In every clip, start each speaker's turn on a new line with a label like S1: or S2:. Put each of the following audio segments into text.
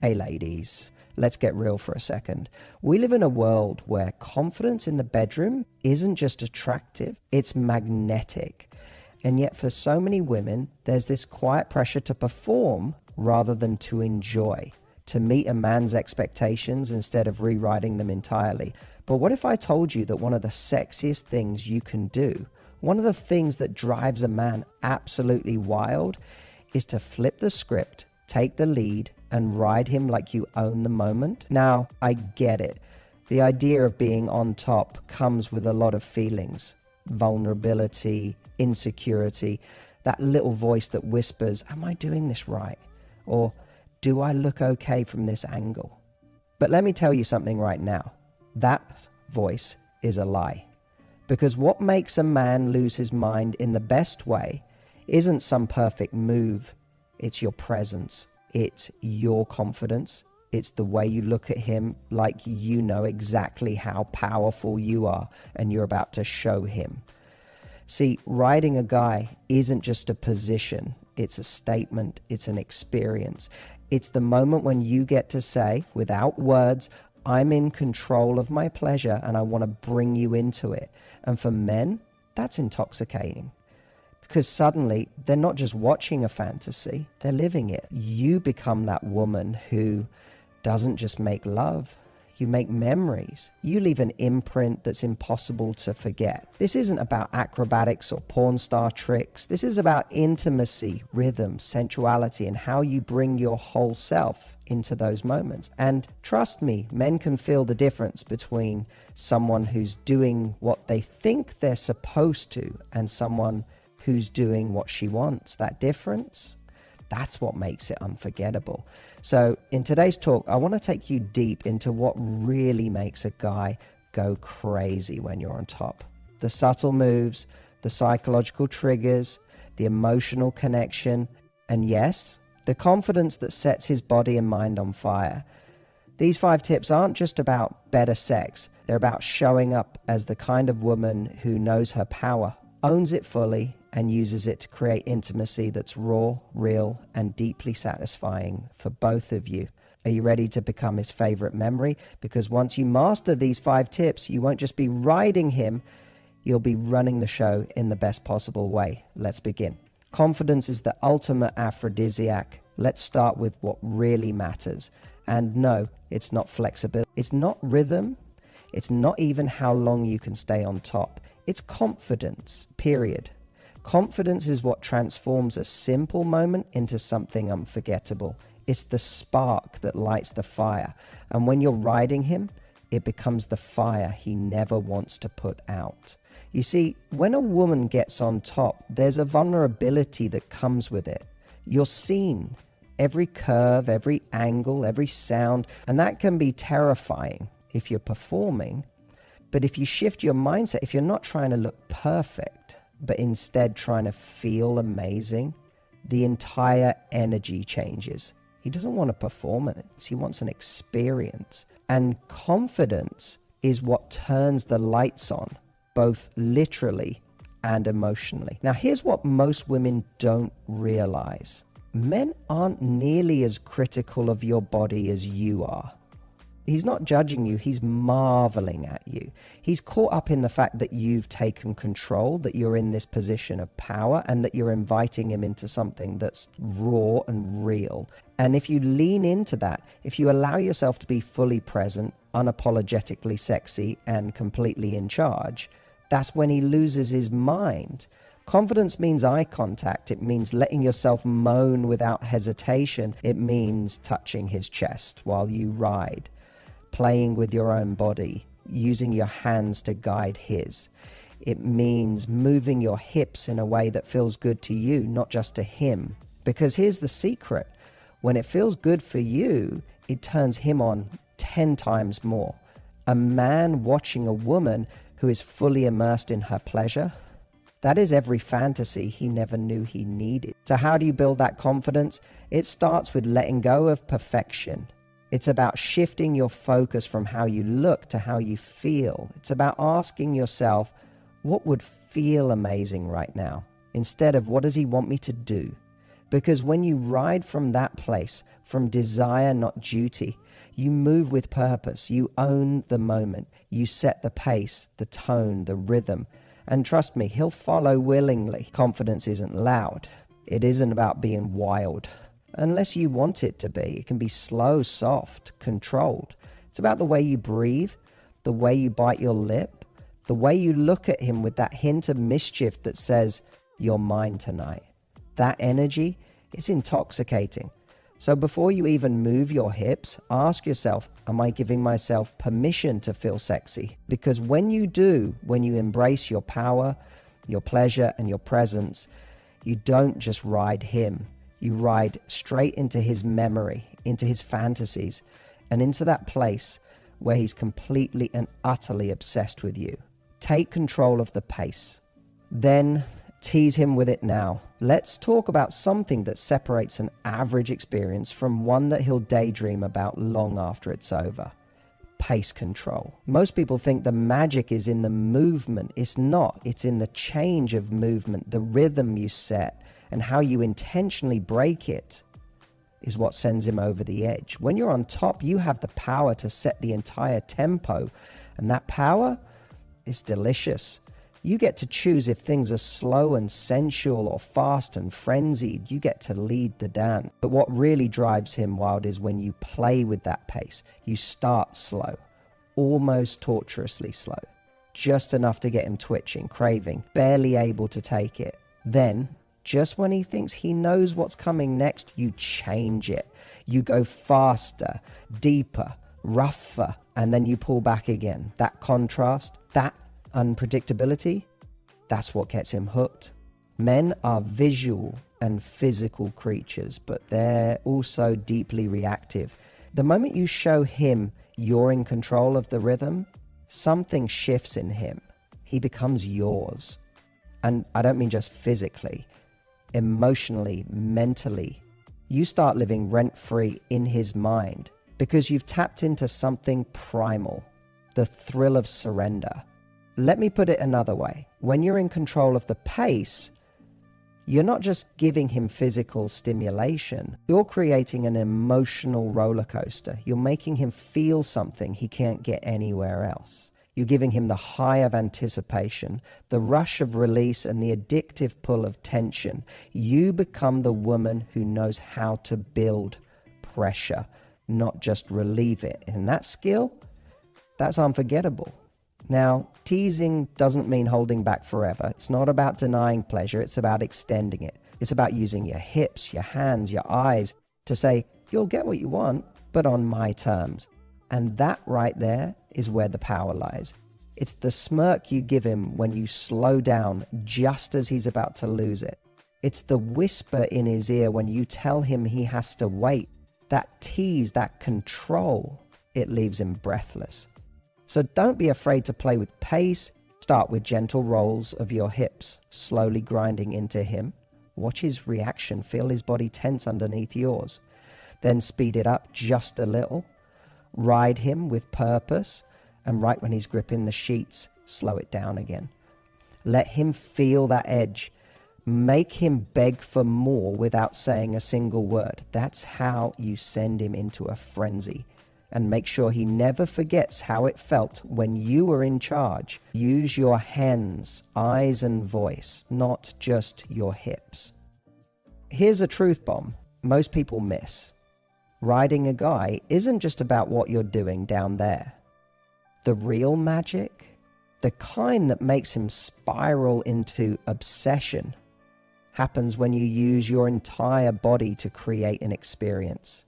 S1: Hey ladies, let's get real for a second. We live in a world where confidence in the bedroom isn't just attractive, it's magnetic. And yet for so many women, there's this quiet pressure to perform rather than to enjoy, to meet a man's expectations instead of rewriting them entirely. But what if I told you that one of the sexiest things you can do, one of the things that drives a man absolutely wild, is to flip the script, take the lead, and ride him like you own the moment? Now, I get it. The idea of being on top comes with a lot of feelings. Vulnerability, insecurity, that little voice that whispers, am I doing this right? Or do I look okay from this angle? But let me tell you something right now. That voice is a lie. Because what makes a man lose his mind in the best way isn't some perfect move. It's your presence. It's your confidence. It's the way you look at him like you know exactly how powerful you are and you're about to show him. See, riding a guy isn't just a position. It's a statement. It's an experience. It's the moment when you get to say, without words, I'm in control of my pleasure and I want to bring you into it. And for men, that's intoxicating. Because suddenly, they're not just watching a fantasy, they're living it. You become that woman who doesn't just make love, you make memories. You leave an imprint that's impossible to forget. This isn't about acrobatics or porn star tricks. This is about intimacy, rhythm, sensuality, and how you bring your whole self into those moments. And trust me, men can feel the difference between someone who's doing what they think they're supposed to and someone who's doing what she wants. That difference, that's what makes it unforgettable. So in today's talk, I want to take you deep into what really makes a guy go crazy when you're on top. The subtle moves, the psychological triggers, the emotional connection, and yes, the confidence that sets his body and mind on fire. These 5 tips aren't just about better sex. They're about showing up as the kind of woman who knows her power, owns it fully, and uses it to create intimacy that's raw, real, and deeply satisfying for both of you. Are you ready to become his favorite memory? Because once you master these 5 tips, you won't just be riding him, you'll be running the show in the best possible way. Let's begin. Confidence is the ultimate aphrodisiac. Let's start with what really matters. And no, it's not flexibility. It's not rhythm. It's not even how long you can stay on top. It's confidence, period. Confidence is what transforms a simple moment into something unforgettable. It's the spark that lights the fire. And when you're riding him, it becomes the fire he never wants to put out. You see, when a woman gets on top, there's a vulnerability that comes with it. You're seen. Every curve, every angle, every sound, and that can be terrifying if you're performing. But if you shift your mindset, if you're not trying to look perfect, but instead trying to feel amazing, the entire energy changes. He doesn't want to perform it. He wants an experience. And confidence is what turns the lights on, both literally and emotionally. Now, here's what most women don't realize. Men aren't nearly as critical of your body as you are. He's not judging you, he's marveling at you. He's caught up in the fact that you've taken control, that you're in this position of power, and that you're inviting him into something that's raw and real. And if you lean into that, if you allow yourself to be fully present, unapologetically sexy, and completely in charge, that's when he loses his mind. Confidence means eye contact. It means letting yourself moan without hesitation. It means touching his chest while you ride, playing with your own body, using your hands to guide his. It means moving your hips in a way that feels good to you, not just to him. Because here's the secret. When it feels good for you, it turns him on 10 times more. A man watching a woman who is fully immersed in her pleasure, that is every fantasy he never knew he needed. So how do you build that confidence? It starts with letting go of perfection. It's about shifting your focus from how you look to how you feel. It's about asking yourself, what would feel amazing right now? Instead of, what does he want me to do? Because when you ride from that place, from desire, not duty, you move with purpose, you own the moment, you set the pace, the tone, the rhythm. And trust me, he'll follow willingly. Confidence isn't loud. It isn't about being wild. Unless you want it to be. It can be slow, soft, controlled. It's about the way you breathe, the way you bite your lip, the way you look at him with that hint of mischief that says, "You're mine tonight." That energy is intoxicating. So before you even move your hips, ask yourself, am I giving myself permission to feel sexy? Because when you do, when you embrace your power, your pleasure, and your presence, you don't just ride him. You ride straight into his memory, into his fantasies, and into that place where he's completely and utterly obsessed with you. Take control of the pace. Then tease him with it now. Let's talk about something that separates an average experience from one that he'll daydream about long after it's over. Pace control. Most people think the magic is in the movement. It's not. It's in the change of movement, the rhythm you set, and how you intentionally break it is what sends him over the edge. When you're on top, you have the power to set the entire tempo, and that power is delicious. You get to choose if things are slow and sensual or fast and frenzied. You get to lead the dance. But what really drives him wild is when you play with that pace. You start slow, almost torturously slow, just enough to get him twitching, craving, barely able to take it. Then, just when he thinks he knows what's coming next, you change it. You go faster, deeper, rougher, and then you pull back again. That contrast, that unpredictability, that's what gets him hooked. Men are visual and physical creatures, but they're also deeply reactive. The moment you show him you're in control of the rhythm, something shifts in him. He becomes yours. And I don't mean just physically, emotionally, mentally. You start living rent-free in his mind because you've tapped into something primal, the thrill of surrender. Let me put it another way. When you're in control of the pace, you're not just giving him physical stimulation. You're creating an emotional roller coaster. You're making him feel something he can't get anywhere else. You're giving him the high of anticipation, the rush of release, and the addictive pull of tension. You become the woman who knows how to build pressure, not just relieve it. And that skill, that's unforgettable. Now, teasing doesn't mean holding back forever. It's not about denying pleasure. It's about extending it. It's about using your hips, your hands, your eyes to say, you'll get what you want, but on my terms. And that right there is where the power lies. It's the smirk you give him when you slow down just as he's about to lose it. It's the whisper in his ear when you tell him he has to wait. That tease, that control, it leaves him breathless. So don't be afraid to play with pace. Start with gentle rolls of your hips, slowly grinding into him. Watch his reaction, feel his body tense underneath yours. Then speed it up just a little. Ride him with purpose, and right when he's gripping the sheets, slow it down again. Let him feel that edge. Make him beg for more without saying a single word. That's how you send him into a frenzy. And make sure he never forgets how it felt when you were in charge. Use your hands, eyes, and voice, not just your hips. Here's a truth bomb most people miss. Riding a guy isn't just about what you're doing down there. The real magic, the kind that makes him spiral into obsession, happens when you use your entire body to create an experience.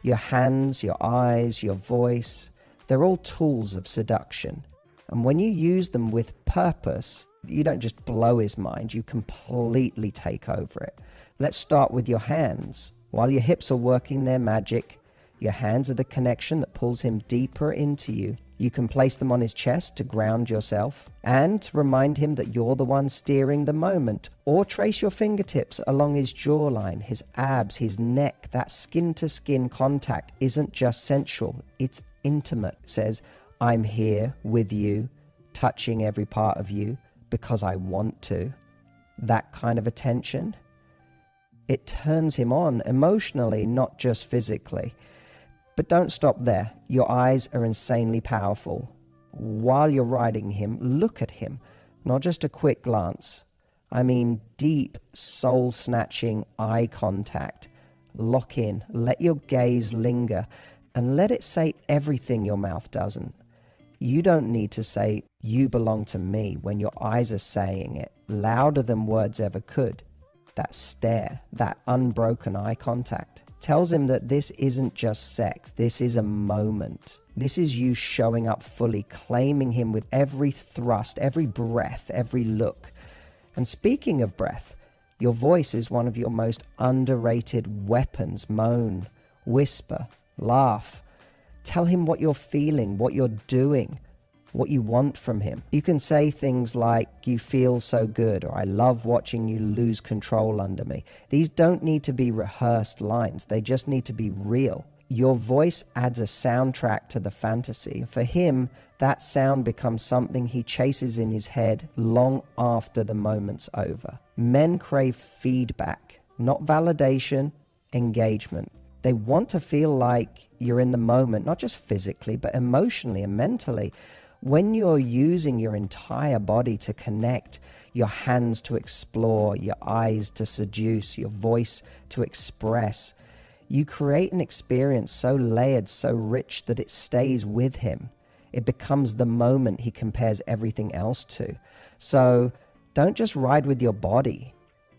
S1: Your hands, your eyes, your voice, they're all tools of seduction. And when you use them with purpose, you don't just blow his mind, you completely take over it. Let's start with your hands. While your hips are working their magic, your hands are the connection that pulls him deeper into you. You can place them on his chest to ground yourself and to remind him that you're the one steering the moment. Or trace your fingertips along his jawline, his abs, his neck. That skin-to-skin contact isn't just sensual, it's intimate. It says, I'm here with you, touching every part of you because I want to. That kind of attention, It turns him on emotionally, not just physically. But don't stop there. Your eyes are insanely powerful. While you're riding him, look at him, not just a quick glance. I mean deep, soul-snatching eye contact. Lock in, let your gaze linger, and let it say everything your mouth doesn't. You don't need to say, "You belong to me," when your eyes are saying it, louder than words ever could. That stare, that unbroken eye contact, tells him that this isn't just sex, this is a moment. This is you showing up fully, claiming him with every thrust, every breath, every look. And speaking of breath, your voice is one of your most underrated weapons. Moan, whisper, laugh. Tell him what you're feeling, what you're doing, what you want from him. You can say things like, "You feel so good," or "I love watching you lose control under me." These don't need to be rehearsed lines. They just need to be real. Your voice adds a soundtrack to the fantasy. For him, that sound becomes something he chases in his head long after the moment's over. Men crave feedback, not validation, engagement. They want to feel like you're in the moment, not just physically, but emotionally and mentally. When you're using your entire body to connect, your hands to explore, your eyes to seduce, your voice to express, you create an experience so layered, so rich that it stays with him. It becomes the moment he compares everything else to. So don't just ride with your body.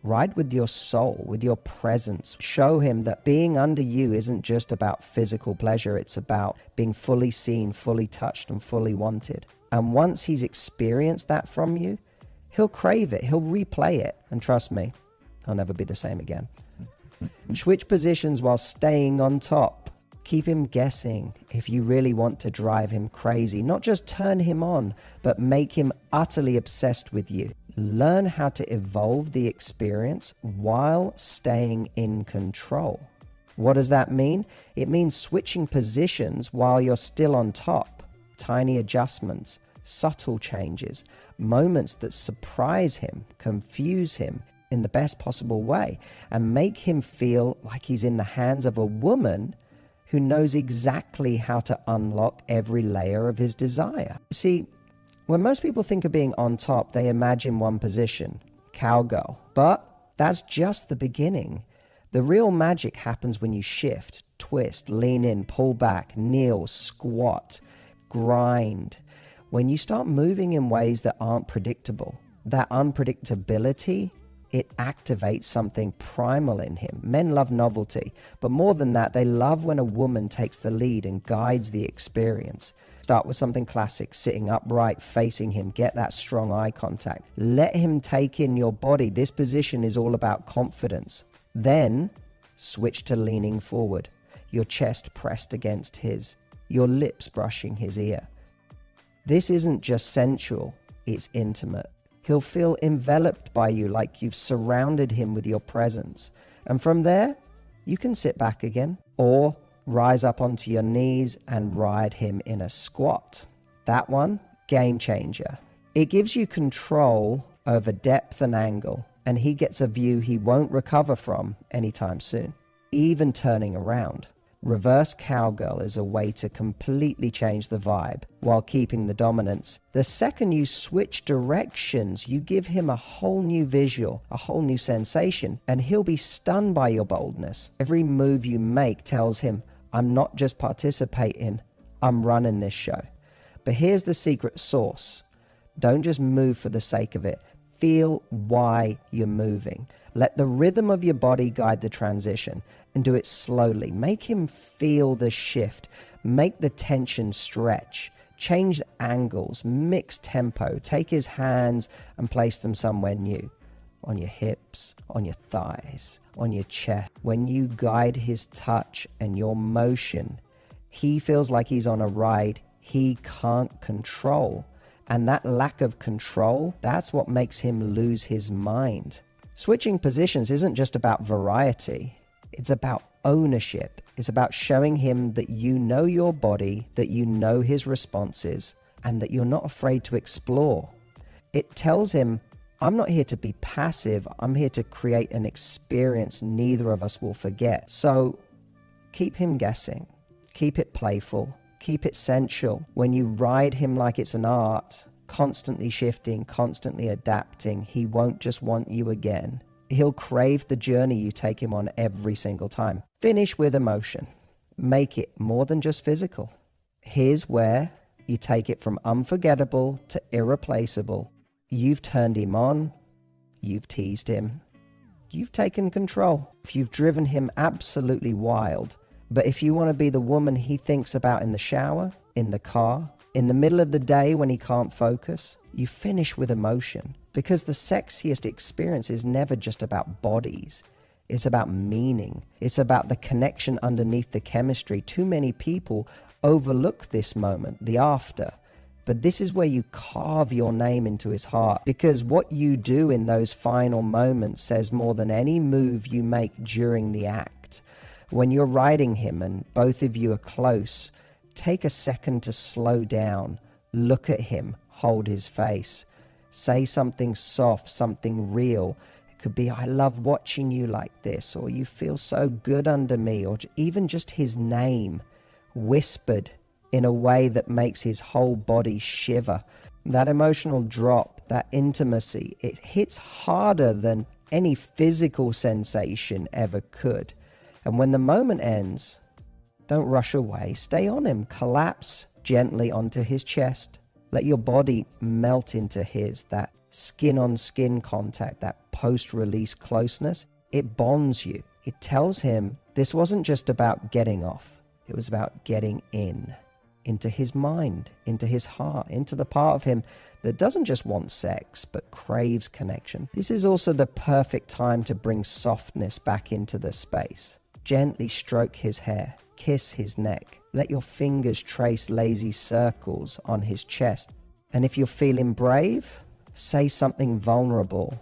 S1: Ride with your soul, with your presence. Show him that being under you isn't just about physical pleasure. It's about being fully seen, fully touched, and fully wanted. And once he's experienced that from you, he'll crave it. He'll replay it. And trust me, he'll never be the same again. Switch positions while staying on top. Keep him guessing if you really want to drive him crazy. Not just turn him on, but make him utterly obsessed with you. Learn how to evolve the experience while staying in control. What does that mean? It means switching positions while you're still on top. Tiny adjustments, subtle changes, moments that surprise him, confuse him in the best possible way, and make him feel like he's in the hands of a woman who knows exactly how to unlock every layer of his desire. See, when most people think of being on top, they imagine one position, cowgirl. But that's just the beginning. The real magic happens when you shift, twist, lean in, pull back, kneel, squat, grind. When you start moving in ways that aren't predictable, that unpredictability, it activates something primal in him. Men love novelty, but more than that, they love when a woman takes the lead and guides the experience. Start with something classic, sitting upright, facing him, get that strong eye contact. Let him take in your body. This position is all about confidence. Then switch to leaning forward, your chest pressed against his, your lips brushing his ear. This isn't just sensual, it's intimate. He'll feel enveloped by you like you've surrounded him with your presence. And from there, you can sit back again or rise up onto your knees and ride him in a squat. That one, game changer. It gives you control over depth and angle, and he gets a view he won't recover from anytime soon, even turning around. Reverse cowgirl is a way to completely change the vibe while keeping the dominance. The second you switch directions, you give him a whole new visual, a whole new sensation, and he'll be stunned by your boldness. Every move you make tells him, "I'm not just participating, I'm running this show." But here's the secret sauce. Don't just move for the sake of it. Feel why you're moving. Let the rhythm of your body guide the transition, and do it slowly. Make him feel the shift. Make the tension stretch. Change angles, mix tempo. Take his hands and place them somewhere new. On your hips, on your thighs, on your chest. When you guide his touch and your motion, he feels like he's on a ride he can't control. And that lack of control, that's what makes him lose his mind. Switching positions isn't just about variety. It's about ownership. It's about showing him that you know your body, that you know his responses, and that you're not afraid to explore. It tells him, I'm not here to be passive. I'm here to create an experience neither of us will forget. So keep him guessing. Keep it playful. Keep it sensual. When you ride him like it's an art, constantly shifting, constantly adapting, he won't just want you again. He'll crave the journey you take him on every single time. Finish with emotion. Make it more than just physical. Here's where you take it from unforgettable to irreplaceable. You've turned him on. You've teased him. You've taken control. You've driven him absolutely wild. But if you want to be the woman he thinks about in the shower, in the car, in the middle of the day when he can't focus, you finish with emotion. Because the sexiest experience is never just about bodies. It's about meaning. It's about the connection underneath the chemistry. Too many people overlook this moment, the after. But this is where you carve your name into his heart, because what you do in those final moments says more than any move you make during the act. When you're riding him and both of you are close, take a second to slow down, look at him, hold his face, say something soft, something real. It could be, I love watching you like this, or you feel so good under me, or even just his name whispered in a way that makes his whole body shiver. That emotional drop, that intimacy, it hits harder than any physical sensation ever could. And when the moment ends, don't rush away. Stay on him. Collapse gently onto his chest. Let your body melt into his. That skin-on-skin contact, that post-release closeness, it bonds you. It tells him this wasn't just about getting off. It was about getting into his mind, into his heart, into the part of him that doesn't just want sex, but craves connection. This is also the perfect time to bring softness back into the space. Gently stroke his hair, kiss his neck. Let your fingers trace lazy circles on his chest. And if you're feeling brave, say something vulnerable.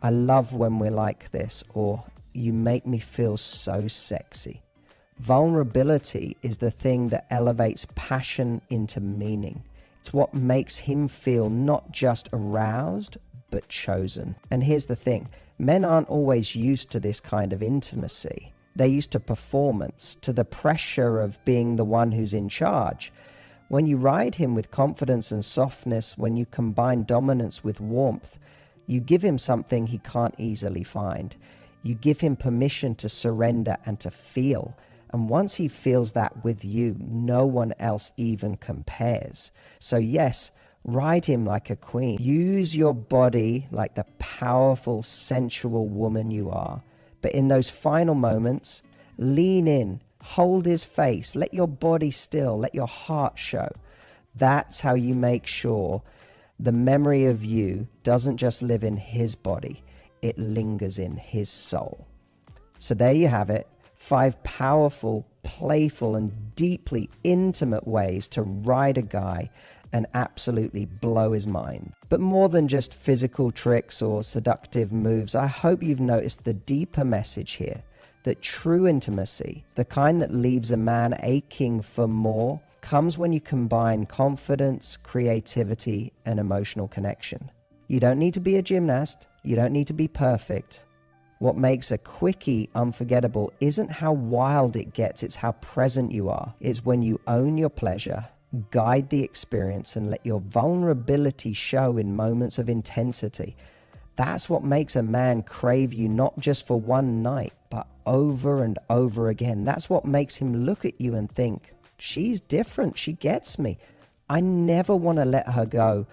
S1: I love when we're like this, or you make me feel so sexy. Vulnerability is the thing that elevates passion into meaning. It's what makes him feel not just aroused, but chosen. And here's the thing, men aren't always used to this kind of intimacy. They're used to performance, to the pressure of being the one who's in charge. When you ride him with confidence and softness, when you combine dominance with warmth, you give him something he can't easily find. You give him permission to surrender and to feel. And once he feels that with you, no one else even compares. So yes, ride him like a queen. Use your body like the powerful, sensual woman you are. But in those final moments, lean in, hold his face, let your body still, let your heart show. That's how you make sure the memory of you doesn't just live in his body, it lingers in his soul. So there you have it. 5 powerful, playful, and deeply intimate ways to ride a guy and absolutely blow his mind. But more than just physical tricks or seductive moves, I hope you've noticed the deeper message here, that true intimacy, the kind that leaves a man aching for more, comes when you combine confidence, creativity, and emotional connection. You don't need to be a gymnast. You don't need to be perfect. What makes a quickie unforgettable isn't how wild it gets, it's how present you are. It's when you own your pleasure, guide the experience, and let your vulnerability show in moments of intensity. That's what makes a man crave you not just for one night, but over and over again. That's what makes him look at you and think, she's different, she gets me. I never want to let her go.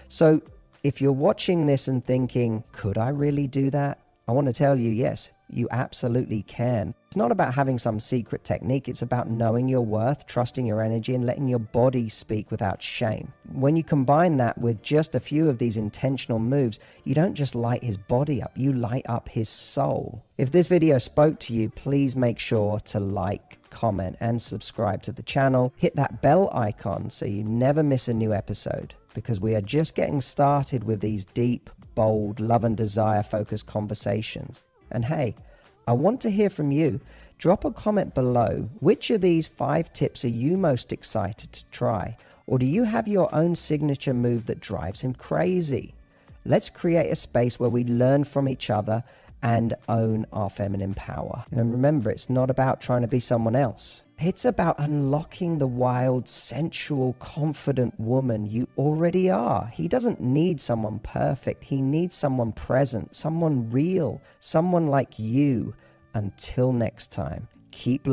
S1: So if you're watching this and thinking, could I really do that? I want to tell you, yes, you absolutely can. It's not about having some secret technique. It's about knowing your worth, trusting your energy, and letting your body speak without shame. When you combine that with just a few of these intentional moves, you don't just light his body up, you light up his soul. If this video spoke to you, please make sure to like, comment, and subscribe to the channel. Hit that bell icon so you never miss a new episode, because we are just getting started with these deep, bold, love and desire focused conversations. And hey, I want to hear from you. Drop a comment below. Which of these 5 tips are you most excited to try? Or do you have your own signature move that drives him crazy? Let's create a space where we learn from each other and own our feminine power. And remember, it's not about trying to be someone else. It's about unlocking the wild, sensual, confident woman you already are. He doesn't need someone perfect. He needs someone present, someone real, someone like you. Until next time, keep